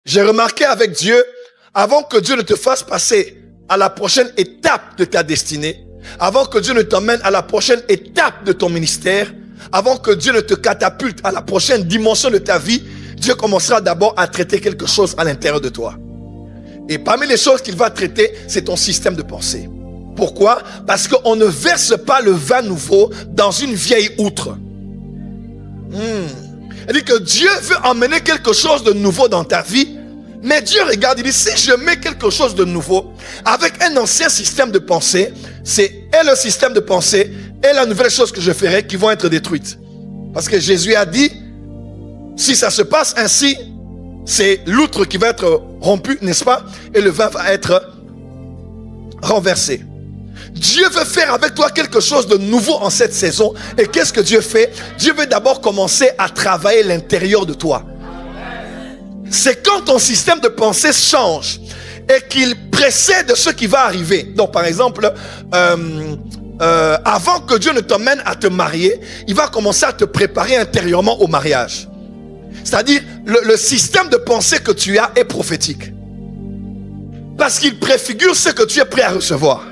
J'ai remarqué avec Dieu, avant que Dieu ne te fasse passer à la prochaine étape de ta destinée, avant que Dieu ne t'emmène à la prochaine étape de ton ministère, avant que Dieu ne te catapulte à la prochaine dimension de ta vie, Dieu commencera d'abord à traiter quelque chose à l'intérieur de toi. Et parmi les choses qu'il va traiter, c'est ton système de pensée. Pourquoi? Parce qu'on ne verse pas le vin nouveau dans une vieille outre. Il dit que Dieu veut emmener quelque chose de nouveau dans ta vie. Mais Dieu regarde, il dit, si je mets quelque chose de nouveau avec un ancien système de pensée, c'est le système de pensée et la nouvelle chose que je ferai qui vont être détruites. Parce que Jésus a dit, si ça se passe ainsi, c'est l'outre qui va être rompue, n'est-ce pas? Et le vin va être renversé. Dieu veut faire avec toi quelque chose de nouveau en cette saison. Et qu'est-ce que Dieu fait? Dieu veut d'abord commencer à travailler l'intérieur de toi. C'est quand ton système de pensée change et qu'il précède ce qui va arriver. Donc par exemple, avant que Dieu ne t'emmène à te marier, il va commencer à te préparer intérieurement au mariage. C'est-à-dire, le système de pensée que tu as est prophétique. Parce qu'il préfigure ce que tu es prêt à recevoir.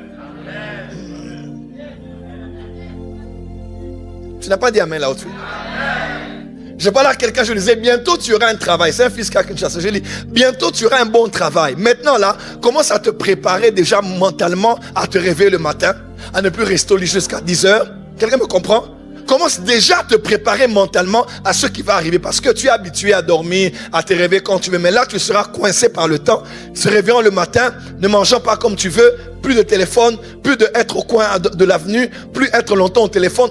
Tu n'as pas dit amen là-dessus. Je parle à quelqu'un, je disais, bientôt tu auras un travail. C'est un fils qui a une chasse. Je dis, bientôt tu auras un bon travail. Maintenant là, commence à te préparer déjà mentalement à te réveiller le matin, à ne plus rester au lit jusqu'à 10 heures. Quelqu'un me comprend? Commence déjà à te préparer mentalement à ce qui va arriver. Parce que tu es habitué à dormir, à te réveiller quand tu veux. Mais là, tu seras coincé par le temps. Se réveillant le matin, ne mangeant pas comme tu veux, plus de téléphone, plus d'être au coin de l'avenue, plus être longtemps au téléphone.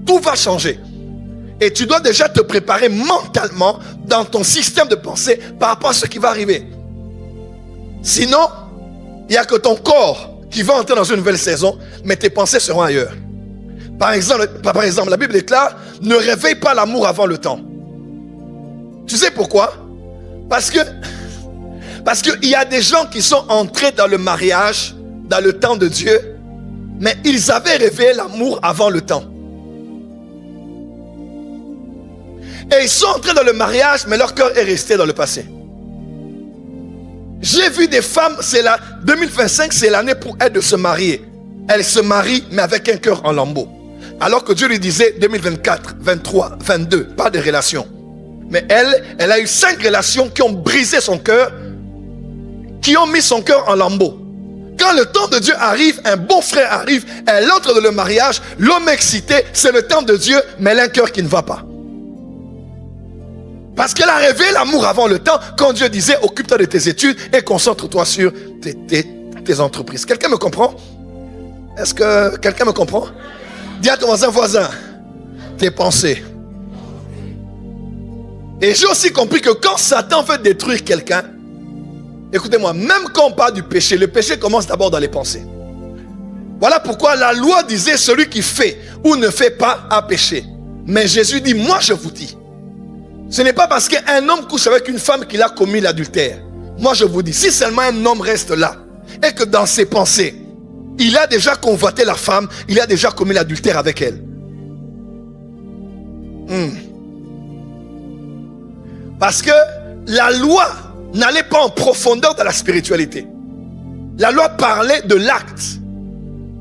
Tout va changer. Et tu dois déjà te préparer mentalement dans ton système de pensée par rapport à ce qui va arriver. Sinon, il n'y a que ton corps qui va entrer dans une nouvelle saison, mais tes pensées seront ailleurs. Par exemple, la Bible déclare, ne réveille pas l'amour avant le temps. Tu sais pourquoi? Parce qu'il y a des gens qui sont entrés dans le mariage, dans le temps de Dieu, mais ils avaient réveillé l'amour avant le temps. Et ils sont entrés dans le mariage, mais leur cœur est resté dans le passé. J'ai vu des femmes, 2025, c'est l'année pour elles de se marier. Elles se marient, mais avec un cœur en lambeaux. Alors que Dieu lui disait 2024, 23, 22, pas de relations. Mais elle a eu 5 relations qui ont brisé son cœur, qui ont mis son cœur en lambeaux. Quand le temps de Dieu arrive, un bon frère arrive, elle entre dans le mariage, l'homme excité, c'est le temps de Dieu, mais elle a un cœur qui ne va pas. Parce qu'elle a révélé l'amour avant le temps, quand Dieu disait, occupe-toi de tes études et concentre-toi sur tes entreprises. Quelqu'un me comprend? Est-ce que quelqu'un me comprend? Dis à ton voisin, tes pensées. Et j'ai aussi compris que quand Satan veut détruire quelqu'un, écoutez-moi, même quand on parle du péché, le péché commence d'abord dans les pensées. Voilà pourquoi la loi disait, celui qui fait ou ne fait pas a péché. Mais Jésus dit, moi je vous dis, ce n'est pas parce qu'un homme couche avec une femme qu'il a commis l'adultère. Moi je vous dis, si seulement un homme reste là, et que dans ses pensées, il a déjà convoité la femme, il a déjà commis l'adultère avec elle. Parce que la loi n'allait pas en profondeur dans la spiritualité. La loi parlait de l'acte.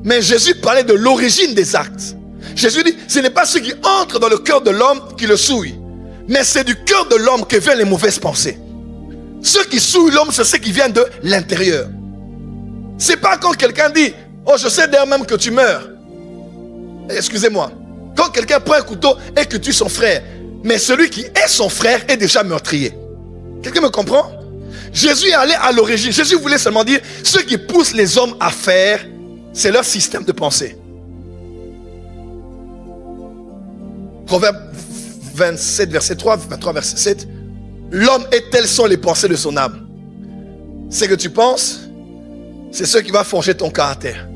Mais Jésus parlait de l'origine des actes. Jésus dit, ce n'est pas ce qui entre dans le cœur de l'homme qui le souille. Mais c'est du cœur de l'homme que viennent les mauvaises pensées. Ce qui souille l'homme, c'est ce qui vient de l'intérieur. C'est pas quand quelqu'un dit, oh je sais d'ailleurs même que tu meurs. Excusez-moi. Quand quelqu'un prend un couteau et que tue son frère, mais celui qui est son frère est déjà meurtrier. Quelqu'un me comprend? Jésus est allé à l'origine. Jésus voulait seulement dire, ce qui pousse les hommes à faire, c'est leur système de pensée. Proverbe 27, verset 3, 23, verset 7. L'homme et telles sont les pensées de son âme. Ce que tu penses, c'est ce qui va forger ton caractère.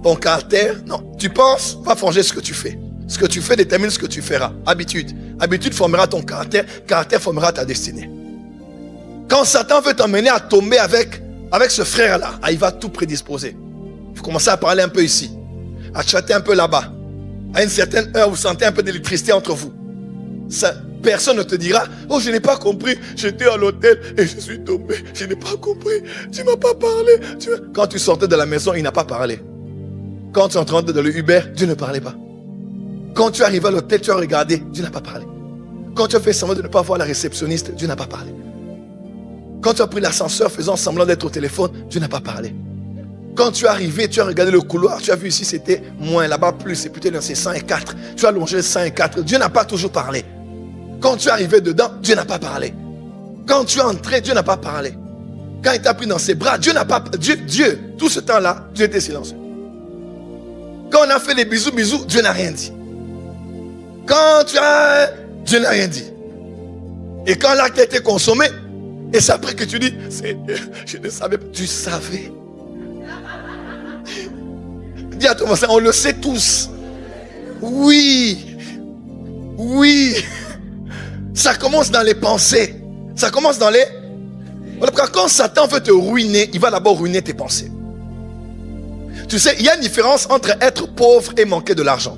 Ton caractère, non, tu penses, va forger ce que tu fais. Ce que tu fais détermine ce que tu feras. Habitude. Habitude formera ton caractère. Caractère formera ta destinée. Quand Satan veut t'emmener à tomber avec ce frère-là, il va tout prédisposer. Il faut commencer à parler un peu ici. À chatter un peu là-bas. À une certaine heure, vous sentez un peu d'électricité entre vous. Personne ne te dira, oh, je n'ai pas compris, j'étais à l'hôtel et je suis tombé, je n'ai pas compris, tu m'as pas parlé. Quand tu sortais de la maison, il n'a pas parlé. Quand tu entrais dans le Uber, Dieu ne parlait pas. Quand tu arrives à l'hôtel, tu as regardé, Dieu n'a pas parlé. Quand tu as fait semblant de ne pas voir la réceptionniste, Dieu n'a pas parlé. Quand tu as pris l'ascenseur faisant semblant d'être au téléphone, Dieu n'a pas parlé. Quand tu es arrivé, tu as regardé le couloir, tu as vu ici c'était moins, là-bas plus, et putain c'est 104. Tu as longé 104. Dieu n'a pas toujours parlé. Quand tu es arrivé dedans, Dieu n'a pas parlé. Quand tu es entré, Dieu n'a pas parlé. Quand il t'a pris dans ses bras, Dieu n'a pas... Dieu, tout ce temps-là, Dieu était silencieux. Quand on a fait les bisous, Dieu n'a rien dit. Quand tu as... Dieu n'a rien dit. Et quand l'acte a été consommé, et c'est après que tu dis, je ne savais pas. Tu savais. Dis à ton voisin, on le sait tous. Oui. Oui. Ça commence dans les pensées. Ça commence dans les... Quand Satan veut te ruiner, il va d'abord ruiner tes pensées. Tu sais, il y a une différence entre être pauvre et manquer de l'argent.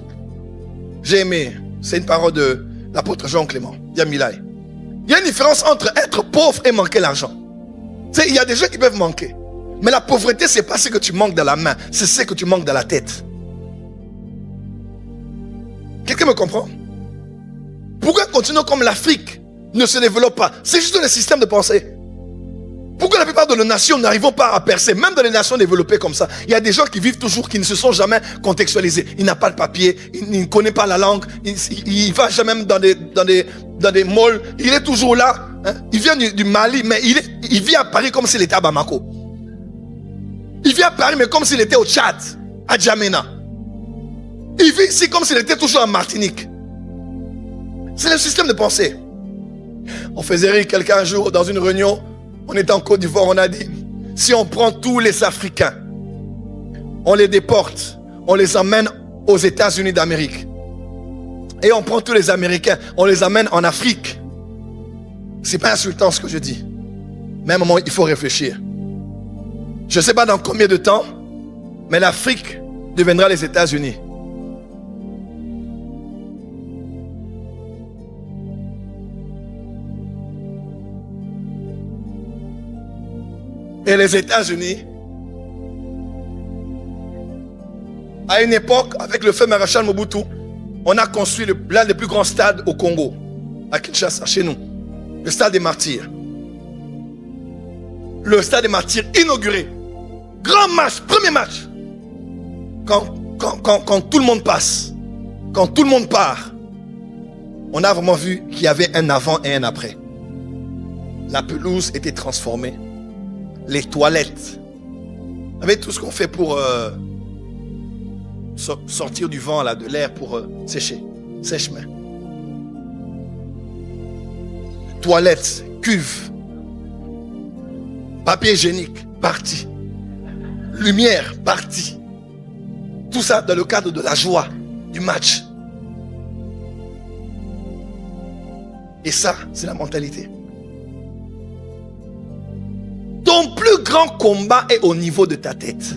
J'ai aimé. C'est une parole de l'apôtre Jean Clément, Yamilai. Il y a une différence entre être pauvre et manquer l'argent. Tu sais, il y a des gens qui peuvent manquer. Mais la pauvreté, c'est pas ce que tu manques dans la main, c'est ce que tu manques dans la tête. Quelqu'un me comprend? Pourquoi continuer comme l'Afrique ne se développe pas? C'est juste le système de pensée. Pourquoi la plupart de nos nations n'arrivent pas à percer? Même dans les nations développées comme ça, il y a des gens qui vivent toujours, qui ne se sont jamais contextualisés. Il n'a pas de papier, il ne connaît pas la langue, il va jamais dans des malls, il est toujours là. Hein? Il vient du Mali, mais il vit à Paris comme s'il était à Bamako. Il vit à Paris, mais comme s'il était au Tchad, à Djamena. Il vit ici comme s'il était toujours en Martinique. C'est le système de pensée. On faisait rire quelqu'un un jour dans une réunion. On était en Côte d'Ivoire, on a dit, si on prend tous les Africains, on les déporte, on les emmène aux États-Unis d'Amérique. Et on prend tous les Américains, on les amène en Afrique. C'est pas insultant ce que je dis. Mais à un moment, il faut réfléchir. Je ne sais pas dans combien de temps, mais l'Afrique deviendra les États-Unis. Et les États-Unis, à une époque, avec le feu Maréchal Mobutu, on a construit l'un des plus grands stades au Congo, à Kinshasa, chez nous. Le stade des Martyrs. Le stade des Martyrs inauguré. Grand match, premier match. Quand tout le monde passe, quand tout le monde part, on a vraiment vu qu'il y avait un avant et un après. La pelouse était transformée. Les toilettes, avec tout ce qu'on fait pour sortir du vent, là, de l'air pour sécher, sèche-main. Toilettes, cuves, papier hygiénique, parti. Lumière, parti. Tout ça dans le cadre de la joie du match. Et ça, c'est la mentalité. Ton plus grand combat est au niveau de ta tête.